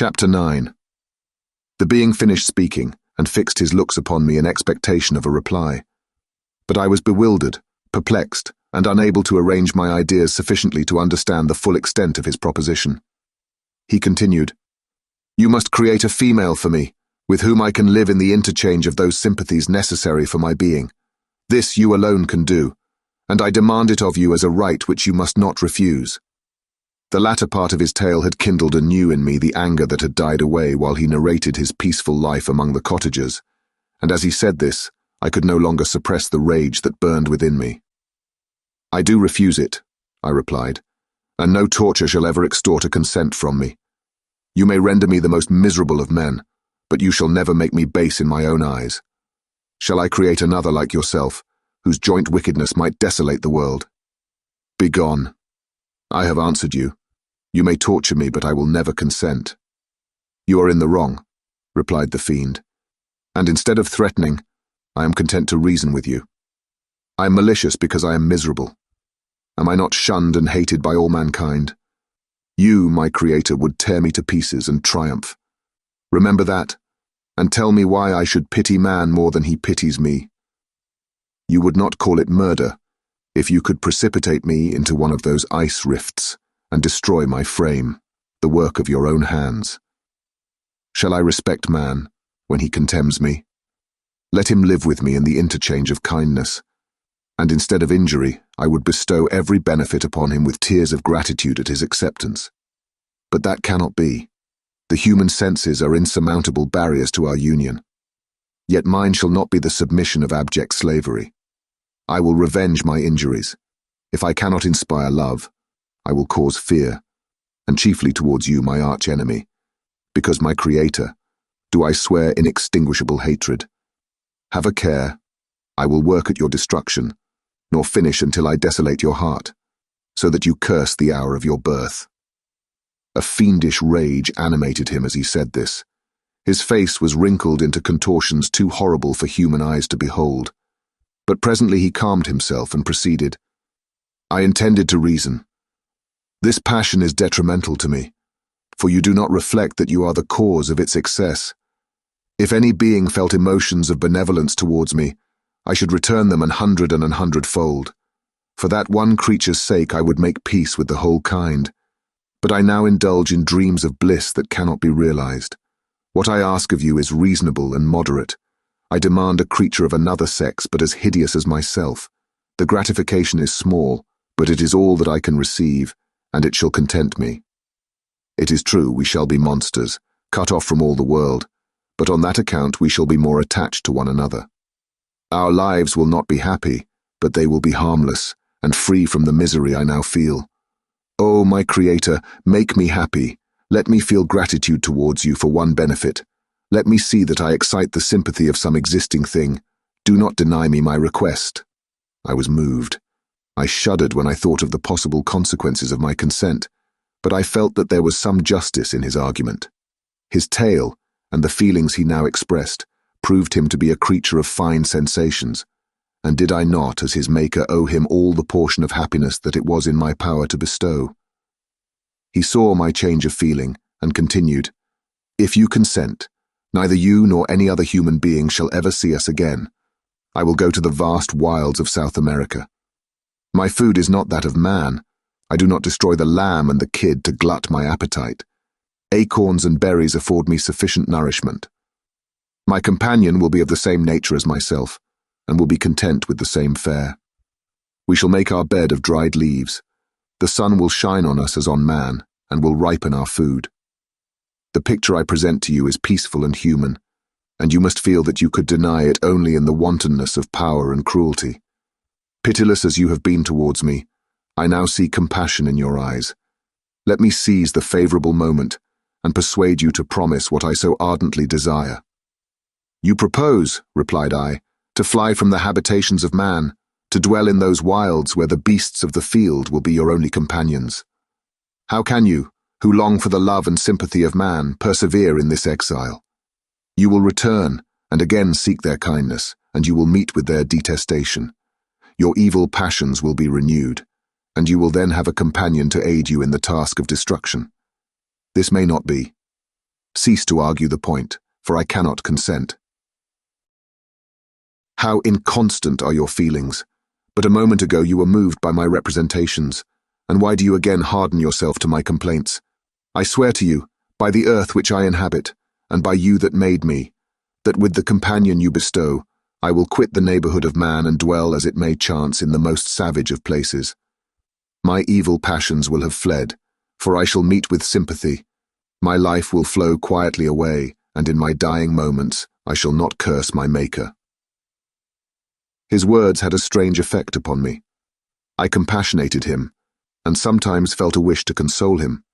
Chapter 9. The being finished speaking and fixed his looks upon me in expectation of a reply. But I was bewildered, perplexed, and unable to arrange my ideas sufficiently to understand the full extent of his proposition. He continued, "You must create a female for me, with whom I can live in the interchange of those sympathies necessary for my being. This you alone can do, and I demand it of you as a right which you must not refuse." The latter part of his tale had kindled anew in me the anger that had died away while he narrated his peaceful life among the cottagers, and as he said this, I could no longer suppress the rage that burned within me. "I do refuse it," I replied, "and no torture shall ever extort a consent from me. You may render me the most miserable of men, but you shall never make me base in my own eyes. Shall I create another like yourself, whose joint wickedness might desolate the world? Begone. I have answered you. You may torture me, but I will never consent." "You are in the wrong," replied the fiend, "and instead of threatening, I am content to reason with you. I am malicious because I am miserable. Am I not shunned and hated by all mankind? You, my creator, would tear me to pieces and triumph. Remember that, and tell me why I should pity man more than he pities me. You would not call it murder if you could precipitate me into one of those ice rifts and destroy my frame, the work of your own hands. Shall I respect man when he contemns me? Let him live with me in the interchange of kindness, and instead of injury, I would bestow every benefit upon him with tears of gratitude at his acceptance. But that cannot be. The human senses are insurmountable barriers to our union. Yet mine shall not be the submission of abject slavery. I will revenge my injuries. If I cannot inspire love, I will cause fear, and chiefly towards you, my arch-enemy, because my creator, do I swear inextinguishable hatred. Have a care. I will work at your destruction, nor finish until I desolate your heart, so that you curse the hour of your birth." A fiendish rage animated him as he said this. His face was wrinkled into contortions too horrible for human eyes to behold. But presently he calmed himself and proceeded, "I intended to reason. This passion is detrimental to me, for you do not reflect that you are the cause of its excess. If any being felt emotions of benevolence towards me, I should return them 100 For that one creature's sake I would make peace with the whole kind. But I now indulge in dreams of bliss that cannot be realized. What I ask of you is reasonable and moderate. I demand a creature of another sex, but as hideous as myself. The gratification is small, but it is all that I can receive, and it shall content me. It is true, we shall be monsters, cut off from all the world, but on that account we shall be more attached to one another. Our lives will not be happy, but they will be harmless, and free from the misery I now feel. Oh, my Creator, make me happy. Let me feel gratitude towards you for one benefit. Let me see that I excite the sympathy of some existing thing. Do not deny me my request." I was moved. I shuddered when I thought of the possible consequences of my consent, but I felt that there was some justice in his argument. His tale, and the feelings he now expressed, proved him to be a creature of fine sensations, and did I not, as his maker, owe him all the portion of happiness that it was in my power to bestow? He saw my change of feeling, and continued, "If you consent, neither you nor any other human being shall ever see us again. I will go to the vast wilds of South America. My food is not that of man. I do not destroy the lamb and the kid to glut my appetite. Acorns and berries afford me sufficient nourishment. My companion will be of the same nature as myself, and will be content with the same fare. We shall make our bed of dried leaves. The sun will shine on us as on man, and will ripen our food. The picture I present to you is peaceful and human, and you must feel that you could deny it only in the wantonness of power and cruelty. Pitiless as you have been towards me, I now see compassion in your eyes. Let me seize the favorable moment and persuade you to promise what I so ardently desire." "You propose," replied I, "to fly from the habitations of man, to dwell in those wilds where the beasts of the field will be your only companions. How can you, who long for the love and sympathy of man, persevere in this exile? You will return and again seek their kindness, and you will meet with their detestation. Your evil passions will be renewed, and you will then have a companion to aid you in the task of destruction. This may not be. Cease to argue the point, for I cannot consent. How inconstant are your feelings! But a moment ago you were moved by my representations, and why do you again harden yourself to my complaints? I swear to you, by the earth which I inhabit, and by you that made me, that with the companion you bestow, I will quit the neighborhood of man and dwell as it may chance in the most savage of places. My evil passions will have fled, for I shall meet with sympathy. My life will flow quietly away, and in my dying moments I shall not curse my Maker. His words had a strange effect upon me. I compassionated him, and sometimes felt a wish to console him.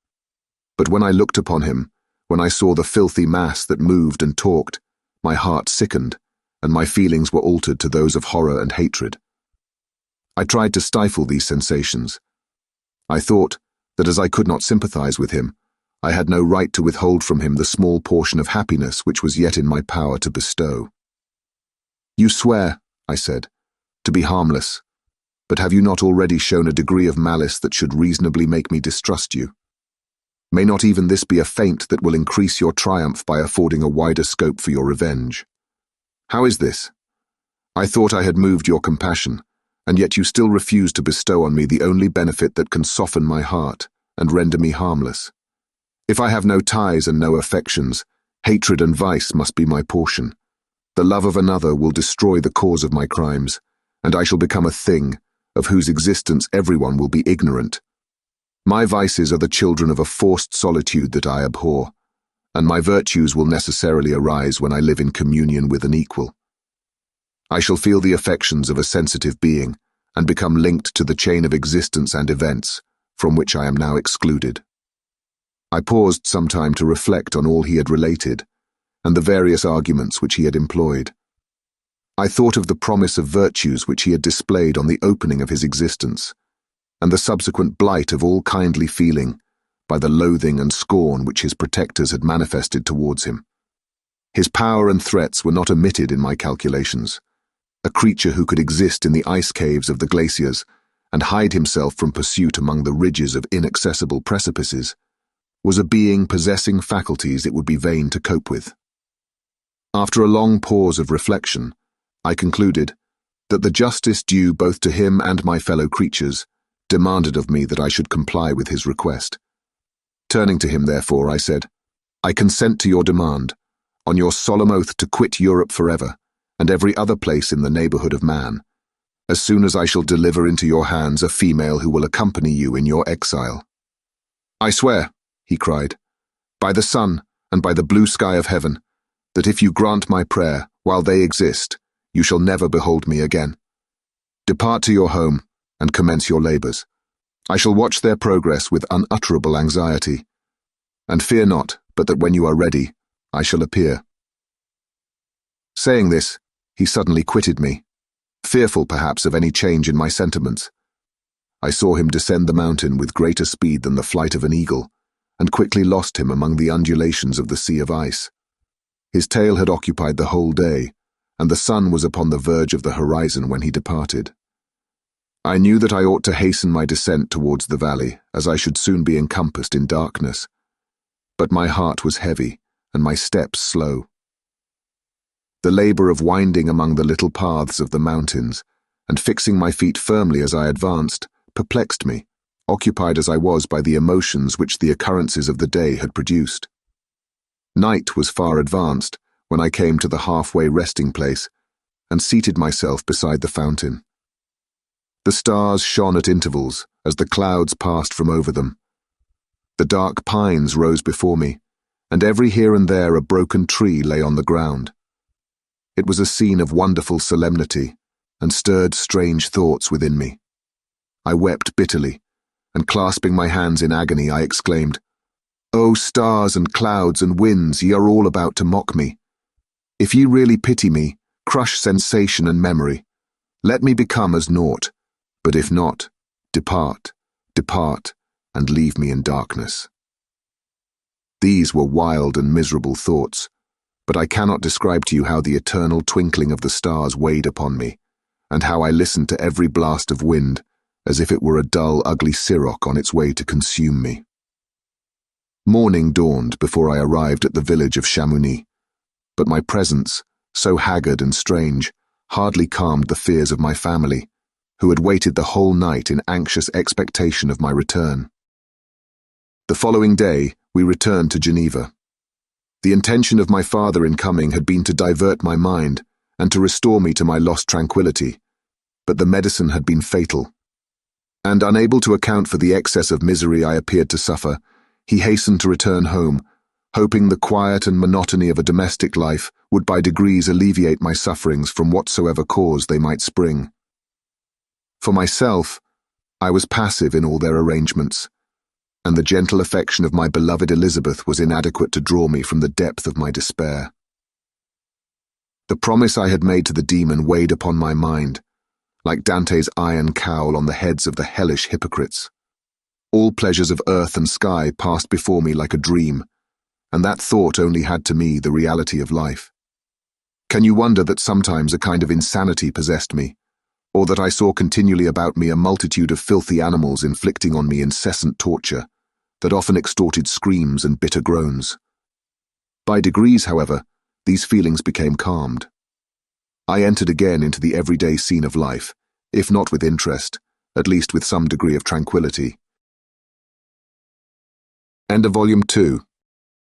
But when I looked upon him, when I saw the filthy mass that moved and talked, my heart sickened, and my feelings were altered to those of horror and hatred. I tried to stifle these sensations. I thought that as I could not sympathize with him, I had no right to withhold from him the small portion of happiness which was yet in my power to bestow. You swear, I said, to be harmless, but have you not already shown a degree of malice that should reasonably make me distrust you? May not even this be a feint that will increase your triumph by affording a wider scope for your revenge? How is this? I thought I had moved your compassion, and yet you still refuse to bestow on me the only benefit that can soften my heart and render me harmless. If I have no ties and no affections, hatred and vice must be my portion. The love of another will destroy the cause of my crimes, and I shall become a thing of whose existence everyone will be ignorant. My vices are the children of a forced solitude that I abhor, and my virtues will necessarily arise when I live in communion with an equal. I shall feel the affections of a sensitive being, and become linked to the chain of existence and events, from which I am now excluded. I paused some time to reflect on all he had related, and the various arguments which he had employed. I thought of the promise of virtues which he had displayed on the opening of his existence, and the subsequent blight of all kindly feeling by the loathing and scorn which his protectors had manifested towards him. His power and threats were not omitted in my calculations. A creature who could exist in the ice caves of the glaciers and hide himself from pursuit among the ridges of inaccessible precipices was a being possessing faculties it would be vain to cope with. After a long pause of reflection, I concluded that the justice due both to him and my fellow creatures demanded of me that I should comply with his request. Turning to him, therefore, I said, I consent to your demand, on your solemn oath to quit Europe forever, and every other place in the neighborhood of man, as soon as I shall deliver into your hands a female who will accompany you in your exile. I swear, he cried, by the sun and by the blue sky of heaven, that if you grant my prayer while they exist, you shall never behold me again. Depart to your home and commence your labors. I shall watch their progress with unutterable anxiety, and fear not but that when you are ready, I shall appear. Saying this, he suddenly quitted me, fearful perhaps of any change in my sentiments. I saw him descend the mountain with greater speed than the flight of an eagle, and quickly lost him among the undulations of the sea of ice. His tale had occupied the whole day, and the sun was upon the verge of the horizon when he departed. I knew that I ought to hasten my descent towards the valley, as I should soon be encompassed in darkness. But my heart was heavy, and my steps slow. The labor of winding among the little paths of the mountains, and fixing my feet firmly as I advanced, perplexed me, occupied as I was by the emotions which the occurrences of the day had produced. Night was far advanced when I came to the halfway resting place, and seated myself beside the fountain. The stars shone at intervals as the clouds passed from over them. The dark pines rose before me, and every here and there a broken tree lay on the ground. It was a scene of wonderful solemnity, and stirred strange thoughts within me. I wept bitterly, and clasping my hands in agony, I exclaimed, O stars and clouds and winds, ye are all about to mock me. If ye really pity me, crush sensation and memory. Let me become as naught. But if not, depart, depart, and leave me in darkness. These were wild and miserable thoughts, but I cannot describe to you how the eternal twinkling of the stars weighed upon me, and how I listened to every blast of wind, as if it were a dull, ugly siroc on its way to consume me. Morning dawned before I arrived at the village of Chamonix, but my presence, so haggard and strange, hardly calmed the fears of my family, who had waited the whole night in anxious expectation of my return. The following day, we returned to Geneva. The intention of my father in coming had been to divert my mind and to restore me to my lost tranquility, but the medicine had been fatal. And unable to account for the excess of misery I appeared to suffer, he hastened to return home, hoping the quiet and monotony of a domestic life would by degrees alleviate my sufferings from whatsoever cause they might spring. For myself, I was passive in all their arrangements, and the gentle affection of my beloved Elizabeth was inadequate to draw me from the depth of my despair. The promise I had made to the demon weighed upon my mind, like Dante's iron cowl on the heads of the hellish hypocrites. All pleasures of earth and sky passed before me like a dream, and that thought only had to me the reality of life. Can you wonder that sometimes a kind of insanity possessed me, or that I saw continually about me a multitude of filthy animals inflicting on me incessant torture, that often extorted screams and bitter groans? By degrees, however, these feelings became calmed. I entered again into the everyday scene of life, if not with interest, at least with some degree of tranquility. End of Volume 2.